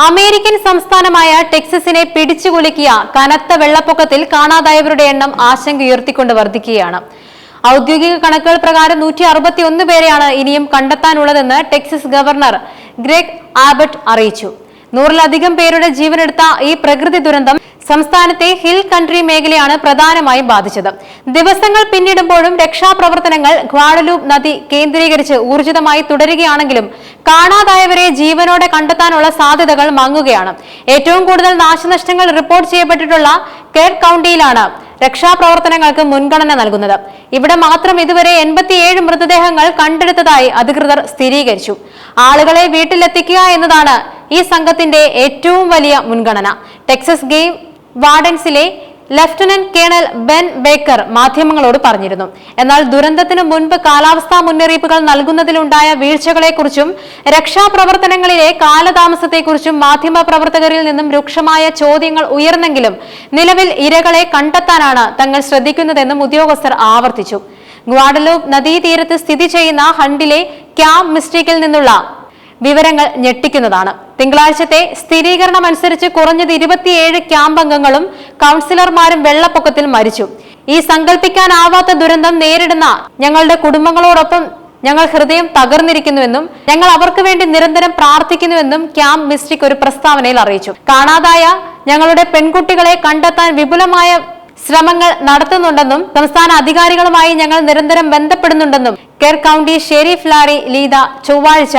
American സംസ്ഥാനമായ ടെക്സസിനെ പിടിച്ചുകുലുക്കിയ കനത്ത വെള്ളപ്പൊക്കത്തിൽ കാണാതായവരുടെ എണ്ണം ആശങ്കയുയർത്തിക്കൊണ്ട് വർദ്ധിക്കുകയാണ്. ഔദ്യോഗിക കണക്കുകൾ പ്രകാരം 161 പേരെയാണ് ഇനിയും കണ്ടെത്താനുള്ളതെന്ന് ടെക്സസ് ഗവർണർ ഗ്രെഗ് ആബട്ട് അറിയിച്ചു. 100-ലധികം പേരുടെ ജീവനെടുത്ത ഈ പ്രകൃതി ദുരന്തം സംസ്ഥാനത്തെ ഹിൽ കൺട്രി മേഖലയാണ് പ്രധാനമായും ബാധിച്ചത്. ദിവസങ്ങൾ പിന്നിടുമ്പോഴും രക്ഷാപ്രവർത്തനങ്ങൾ ഗ്വാഡലൂപ്പ് നദി കേന്ദ്രീകരിച്ച് ഊർജിതമായി തുടരുകയാണെങ്കിലും കാണാതായവരെ ജീവനോടെ കണ്ടെത്താനുള്ള സാധ്യതകൾ മങ്ങുകയാണ്. ഏറ്റവും കൂടുതൽ നാശനഷ്ടങ്ങൾ റിപ്പോർട്ട് ചെയ്യപ്പെട്ടിട്ടുള്ള കെയർ കൗണ്ടിയിലാണ് രക്ഷാപ്രവർത്തനങ്ങൾക്ക് മുൻഗണന നൽകുന്നത്. ഇവിടെ മാത്രം ഇതുവരെ 87 മൃതദേഹങ്ങൾ കണ്ടെടുത്തതായി അധികൃതർ സ്ഥിരീകരിച്ചു. ആളുകളെ വീട്ടിലെത്തിക്കുക എന്നതാണ് ഈ സംഘത്തിന്റെ ഏറ്റവും വലിയ മുൻഗണന. ടെക്സസ് ഗെയിം വാർഡൻസിലെ ലഫ്റ്റനന്റ് കേണൽ ബെൻ ബേക്കർ മാധ്യമങ്ങളോട് പറഞ്ഞിരുന്നു. എന്നാൽ ദുരന്തത്തിനു മുൻപ് കാലാവസ്ഥാ മുന്നറിയിപ്പുകൾ നൽകുന്നതിലുണ്ടായ വീഴ്ചകളെക്കുറിച്ചും രക്ഷാപ്രവർത്തനങ്ങളിലെ കാലതാമസത്തെക്കുറിച്ചും മാധ്യമപ്രവർത്തകരിൽ നിന്നും രൂക്ഷമായ ചോദ്യങ്ങൾ ഉയർന്നെങ്കിലും നിലവിൽ ഇരകളെ കണ്ടെത്താനാണ് തങ്ങൾ ശ്രദ്ധിക്കുന്നതെന്നും ഉദ്യോഗസ്ഥർ ആവർത്തിച്ചു. ഗ്വാഡലൂപ്പ് നദീതീരത്ത് സ്ഥിതി ചെയ്യുന്ന ഹണ്ടിലെ ക്യാമ്പ് മിസ്റ്റിക്കിൽ നിന്നുള്ള വിവരങ്ങൾ ഞെട്ടിക്കുന്നതാണ്. തിങ്കളാഴ്ചത്തെ സ്ഥിരീകരണം അനുസരിച്ച് കുറഞ്ഞത് 27 ക്യാമ്പ് അംഗങ്ങളും കൗൺസിലർമാരും വെള്ളപ്പൊക്കത്തിൽ മരിച്ചു. ഈ സങ്കല്പിക്കാനാവാത്ത ദുരന്തം നേരിടുന്ന ഞങ്ങളുടെ കുടുംബങ്ങളോടൊപ്പം ഞങ്ങൾ ഹൃദയം തകർന്നിരിക്കുന്നുവെന്നും ഞങ്ങൾ അവർക്ക് വേണ്ടി നിരന്തരം പ്രാർത്ഥിക്കുന്നുവെന്നും ക്യാമ്പ് മിസ്റ്റിക് ഒരു പ്രസ്താവനയിൽ അറിയിച്ചു. കാണാതായ ഞങ്ങളുടെ പെൺകുട്ടികളെ കണ്ടെത്താൻ വിപുലമായ ശ്രമങ്ങൾ നടത്തുന്നുണ്ടെന്നും സംസ്ഥാന അധികാരികളുമായി ഞങ്ങൾ നിരന്തരം ബന്ധപ്പെടുന്നുണ്ടെന്നും കെയർ കൗണ്ടി ഷെരീഫ് ലാരി ലീദ ചൊവ്വാഴ്ച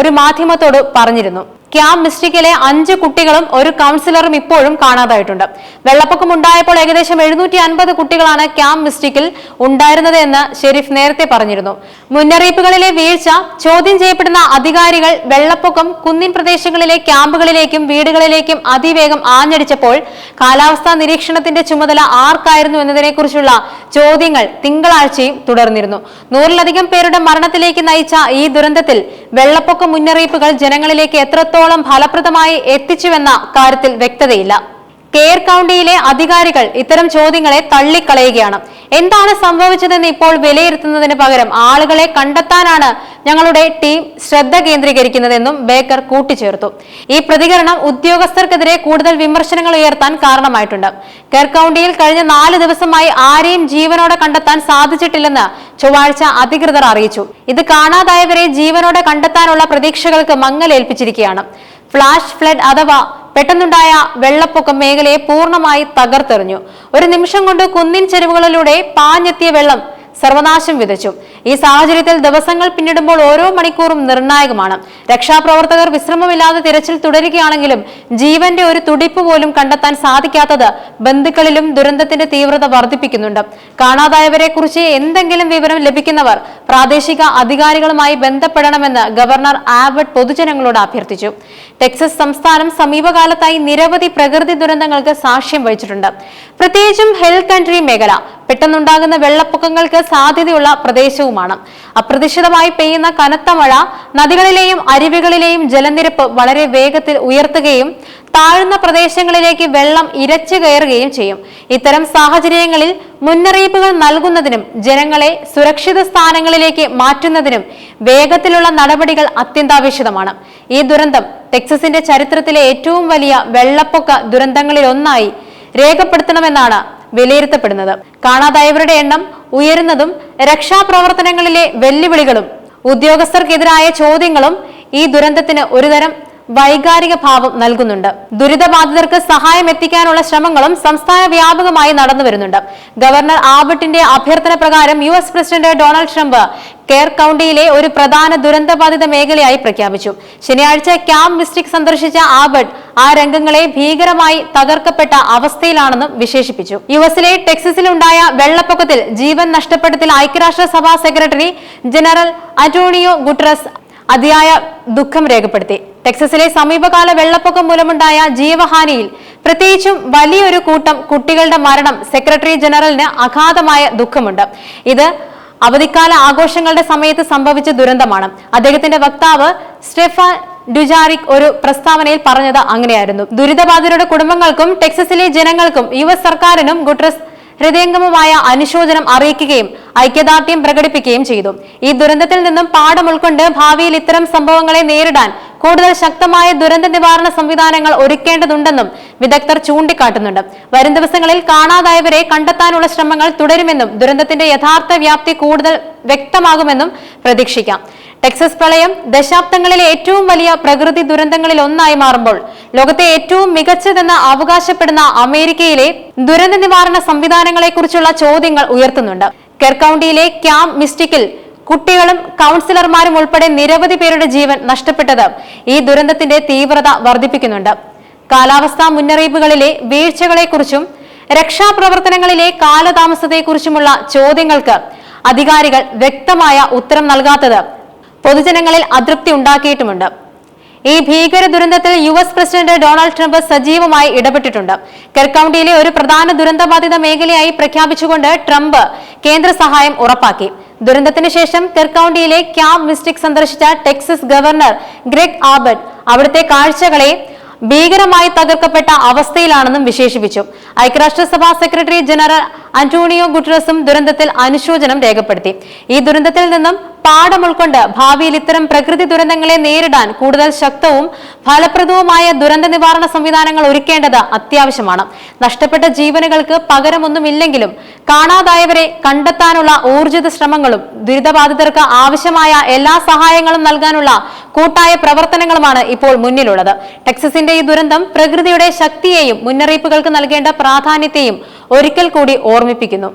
ഒരു മാധ്യമത്തോട് പറഞ്ഞിരുന്നു. ക്യാമ്പ് മിസ്റ്റിക്കിലെ 5 കുട്ടികളും ഒരു കൗൺസിലറും ഇപ്പോഴും കാണാതായിട്ടുണ്ട്. വെള്ളപ്പൊക്കം ഉണ്ടായപ്പോൾ ഏകദേശം 750 കുട്ടികളാണ് ക്യാമ്പ് മിസ്റ്റിക്കിൽ ഉണ്ടായിരുന്നത് എന്ന് ഷെരീഫ് നേരത്തെ പറഞ്ഞിരുന്നു. മുന്നറിയിപ്പുകളിലെ വീഴ്ച ചോദ്യം ചെയ്യപ്പെടുന്ന അധികാരികൾ വെള്ളപ്പൊക്കം കുന്നിൻ പ്രദേശങ്ങളിലെ ക്യാമ്പുകളിലേക്കും വീടുകളിലേക്കും അതിവേഗം ആഞ്ഞടിച്ചപ്പോൾ കാലാവസ്ഥാ നിരീക്ഷണത്തിന്റെ ചുമതല ആർക്കായിരുന്നു എന്നതിനെക്കുറിച്ചുള്ള ചോദ്യങ്ങൾ തിങ്കളാഴ്ചയും തുടർന്നിരുന്നു. 100-ലധികം പേരുടെ മരണത്തിലേക്ക് നയിച്ച ഈ ദുരന്തത്തിൽ വെള്ളപ്പൊക്ക മുന്നറിയിപ്പുകൾ ജനങ്ങളിലേക്ക് എത്രത്തോളം ഫലപ്രദമായി എത്തിച്ചുവെന്ന കാര്യത്തിൽ വ്യക്തതയില്ല. കെയർ കൗണ്ടിയിലെ അധികാരികൾ ഇത്തരം ചോദ്യങ്ങളെ തള്ളിക്കളയുകയാണ്. എന്താണ് സംഭവിച്ചതെന്ന് ഇപ്പോൾ വിലയിരുത്തുന്നതിന് പകരം ആളുകളെ കണ്ടെത്താനാണ് ഞങ്ങളുടെ ടീം ശ്രദ്ധ കേന്ദ്രീകരിക്കുന്നതെന്നും ബേക്കർ കൂട്ടിച്ചേർത്തു. ഈ പ്രതികരണം ഉദ്യോഗസ്ഥർക്കെതിരെ കൂടുതൽ വിമർശനങ്ങൾ ഉയർത്താൻ കാരണമായിട്ടുണ്ട്. കെയർ കൗണ്ടിയിൽ കഴിഞ്ഞ 4 ദിവസമായി ആരെയും ജീവനോടെ കണ്ടെത്താൻ സാധിച്ചിട്ടില്ലെന്ന് ചൊവ്വാഴ്ച അധികൃതർ അറിയിച്ചു. ഇത് കാണാതായവരെ ജീവനോടെ കണ്ടെത്താനുള്ള പ്രതീക്ഷകൾക്ക് മങ്ങലേൽപ്പിച്ചിരിക്കുകയാണ്. ഫ്ലാഷ് ഫ്ലഡ് അഥവാ പെട്ടെന്നുണ്ടായ വെള്ളപ്പൊക്കം മേഖലയെ പൂർണ്ണമായി തകർത്തെറിഞ്ഞു. ഒരു നിമിഷം കൊണ്ട് കുന്നിൻ ചെരുവുകളിലൂടെ പാഞ്ഞെത്തിയ വെള്ളം സർവനാശം വിതച്ചു. ഈ സാഹചര്യത്തിൽ ദിവസങ്ങൾ പിന്നിടുമ്പോൾ ഓരോ മണിക്കൂറും നിർണായകമാണ്. രക്ഷാപ്രവർത്തകർ വിശ്രമമില്ലാതെ തിരച്ചിൽ തുടരുകയാണെങ്കിലും ജീവന്റെ ഒരു തുടിപ്പ് പോലും കണ്ടെത്താൻ സാധിക്കാത്തത് ബന്ധുക്കളിലും ദുരന്തത്തിന്റെ തീവ്രത വർദ്ധിപ്പിക്കുന്നുണ്ട്. കാണാതായവരെ കുറിച്ച് എന്തെങ്കിലും വിവരം ലഭിക്കുന്നവർ പ്രാദേശിക അധികാരികളുമായി ബന്ധപ്പെടണമെന്ന് ഗവർണർ ആബട്ട് പൊതുജനങ്ങളോട് അഭ്യർത്ഥിച്ചു. ടെക്സസ് സംസ്ഥാനം സമീപകാലത്തായി നിരവധി പ്രകൃതി ദുരന്തങ്ങൾക്ക് സാക്ഷ്യം വഹിച്ചിട്ടുണ്ട്. പ്രത്യേകിച്ചും ഹിൽ കൺട്രി മേഖല പെട്ടെന്നുണ്ടാകുന്ന വെള്ളപ്പൊക്കങ്ങൾക്ക് സാധ്യതയുള്ള പ്രദേശവുമാണ്. അപ്രതീക്ഷിതമായി പെയ്യുന്ന കനത്ത മഴ നദികളിലെയും അരുവികളിലെയും ജലനിരപ്പ് വളരെ വേഗത്തിൽ ഉയർത്തുകയും താഴ്ന്ന പ്രദേശങ്ങളിലേക്ക് വെള്ളം ഇരച്ചു കയറുകയും ചെയ്യും. ഇത്തരം സാഹചര്യങ്ങളിൽ മുന്നറിയിപ്പുകൾ നൽകുന്നതിനും ജനങ്ങളെ സുരക്ഷിത സ്ഥാനങ്ങളിലേക്ക് മാറ്റുന്നതിനും വേഗത്തിലുള്ള നടപടികൾ അത്യന്താപേക്ഷിതമാണ്. ഈ ദുരന്തം ടെക്സസിന്റെ ചരിത്രത്തിലെ ഏറ്റവും വലിയ വെള്ളപ്പൊക്ക ദുരന്തങ്ങളിലൊന്നായി രേഖപ്പെടുത്തണമെന്നാണ് വിലയിരുത്തപ്പെടുന്നത്. കാണാതായവരുടെ എണ്ണം ഉയരുന്നതും രക്ഷാപ്രവർത്തനങ്ങളിലെ വെല്ലുവിളികളും ഉദ്യോഗസ്ഥർക്കെതിരായ ചോദ്യങ്ങളും ഈ ദുരന്തത്തിന് ഒരുതരം വൈകാരിക ഭാവം നൽകുന്നുണ്ട്. ദുരിതബാധിതർക്ക് സഹായം എത്തിക്കാനുള്ള ശ്രമങ്ങളും സംസ്ഥാന വ്യാപകമായി നടന്നു വരുന്നുണ്ട്. ഗവർണർ ആബട്ടിന്റെ അഭ്യർത്ഥന പ്രകാരം US president Donald Trump Kerr കൗണ്ടിയിലെ ഒരു പ്രധാന ദുരന്തബാധിത മേഖലയായി പ്രഖ്യാപിച്ചു. ശനിയാഴ്ച ക്യാമ്പ് മിസ്റ്റിക് സന്ദർശിച്ച ആബട്ട് ആ രംഗങ്ങളെ ഭീകരമായി തകർക്കപ്പെട്ട അവസ്ഥയിലാണെന്നും വിശേഷിപ്പിച്ചു. യുഎസിലെ ടെക്സസിലുണ്ടായ വെള്ളപ്പൊക്കത്തിൽ ജീവൻ നഷ്ടപ്പെട്ടതിൽ ഐക്യരാഷ്ട്രസഭാ സെക്രട്ടറി ജനറൽ അന്റോണിയോ ഗുട്ടറസ് അതിയായ ദുഃഖം രേഖപ്പെടുത്തി. ടെക്സസിലെ സമീപകാല വെള്ളപ്പൊക്കം മൂലമുണ്ടായ ജീവഹാനിയിൽ പ്രത്യേകിച്ചും വലിയൊരു കൂട്ടം കുട്ടികളുടെ മരണം സെക്രട്ടറി ജനറലിന് അഗാധമായ ദുഃഖമുണ്ട്. ഇത് അവധിക്കാല ആഘോഷങ്ങളുടെ സമയത്ത് സംഭവിച്ച ദുരന്തമാണ്. അദ്ദേഹത്തിന്റെ വക്താവ് സ്റ്റെഫാൻ ഡുജാറിക് ഒരു പ്രസ്താവനയിൽ പറഞ്ഞത് അങ്ങനെയായിരുന്നു. ദുരിതബാധിതരുടെ കുടുംബങ്ങൾക്കും ടെക്സസിലെ ജനങ്ങൾക്കും US സർക്കാരിനും ഗുട്ടറസ് ഹൃദയംഗമമായ അനുശോചനം അറിയിക്കുകയും ഐക്യദാർഢ്യം പ്രകടിപ്പിക്കുകയും ചെയ്തു. ഈ ദുരന്തത്തിൽ നിന്നും പാഠം ഉൾക്കൊണ്ട് ഭാവിയിൽ ഇത്തരം സംഭവങ്ങളെ നേരിടാൻ കൂടുതൽ ശക്തമായ ദുരന്ത നിവാരണ സംവിധാനങ്ങൾ ഒരുക്കേണ്ടതുണ്ടെന്നും വിദഗ്ധർ ചൂണ്ടിക്കാട്ടുന്നുണ്ട്. വരും ദിവസങ്ങളിൽ കാണാതായവരെ കണ്ടെത്താനുള്ള ശ്രമങ്ങൾ തുടരുമെന്നും ദുരന്തത്തിന്റെ യഥാർത്ഥ വ്യാപ്തി കൂടുതൽ വ്യക്തമാകുമെന്നും പ്രതീക്ഷിക്കാം. ടെക്സസ് പ്രളയം ദശാബ്ദങ്ങളിലെ ഏറ്റവും വലിയ പ്രകൃതി ദുരന്തങ്ങളിൽ ഒന്നായി മാറുമ്പോൾ ലോകത്തെ ഏറ്റവും മികച്ചതെന്ന് അവകാശപ്പെടുന്ന അമേരിക്കയിലെ ദുരന്ത നിവാരണ സംവിധാനങ്ങളെക്കുറിച്ചുള്ള ചോദ്യങ്ങൾ ഉയർത്തുന്നുണ്ട്. കെർ കൗണ്ടിയിലെ ക്യാമ്പ് മിസ്റ്റിക്കിൽ കുട്ടികളും കൗൺസിലർമാരും ഉൾപ്പെടെ നിരവധി പേരുടെ ജീവൻ നഷ്ടപ്പെട്ടത് ഈ ദുരന്തത്തിന്റെ തീവ്രത വർദ്ധിപ്പിക്കുന്നുണ്ട്. കാലാവസ്ഥാ മുന്നറിയിപ്പുകളിലെ വീഴ്ചകളെക്കുറിച്ചും രക്ഷാപ്രവർത്തനങ്ങളിലെ കാലതാമസത്തെക്കുറിച്ചുമുള്ള ചോദ്യങ്ങൾക്ക് അധികാരികൾ വ്യക്തമായ ഉത്തരം നൽകാത്തത് പൊതുജനങ്ങളിൽ അതൃപ്തി ഉണ്ടാക്കിയിട്ടുമുണ്ട്. ഈ ഭീകര ദുരന്തത്തിൽ US പ്രസിഡന്റ് ഡൊണാൾഡ് ട്രംപ് സജീവമായി ഇടപെട്ടിട്ടുണ്ട്. കെർ കൗണ്ടിയിലെ ഒരു പ്രധാന ദുരന്തബാധിത മേഖലയായി പ്രഖ്യാപിച്ചുകൊണ്ട് ട്രംപ് കേന്ദ്ര സഹായം ഉറപ്പാക്കി. ദുരന്തത്തിന് ശേഷം കെർ കൗണ്ടിയിലെ ക്യാമ്പ് മിസ്റ്റിക് സന്ദർശിച്ച ടെക്സസ് ഗവർണർ ഗ്രെഗ് ആബട്ട് അവിടുത്തെ കാഴ്ചകളെ ഭീകരമായി തകർക്കപ്പെട്ട അവസ്ഥയിലാണെന്നും വിശേഷിപ്പിച്ചു. ഐക്യരാഷ്ട്രസഭാ സെക്രട്ടറി ജനറൽ അന്റോണിയോ ഗുട്ടറസും ദുരന്തത്തിൽ അനുശോചനം രേഖപ്പെടുത്തി. ഈ ദുരന്തത്തിൽ നിന്നും പാഠം ഉൾക്കൊണ്ട് ഭാവിയിൽ ഇത്തരം പ്രകൃതി ദുരന്തങ്ങളെ നേരിടാൻ കൂടുതൽ ശക്തവും ഫലപ്രദവുമായ ദുരന്ത നിവാരണ സംവിധാനങ്ങൾ ഒരുക്കേണ്ടത് അത്യാവശ്യമാണ്. നഷ്ടപ്പെട്ട ജീവനുകൾക്ക് പകരമൊന്നുമില്ലെങ്കിലും കാണാതായവരെ കണ്ടെത്താനുള്ള ഊർജിത ശ്രമങ്ങളും ദുരിതബാധിതർക്ക് ആവശ്യമായ എല്ലാ സഹായങ്ങളും നൽകാനുള്ള കൂട്ടായ പ്രവർത്തനങ്ങളുമാണ് ഇപ്പോൾ മുന്നിലുള്ളത്. ടെക്സസിന്റെ ഈ ദുരന്തം പ്രകൃതിയുടെ ശക്തിയെയും മുന്നറിയിപ്പുകൾക്ക് നൽകേണ്ട പ്രാധാന്യത്തെയും ഒരിക്കൽ കൂടി ഓർമ്മിപ്പിക്കുന്നു.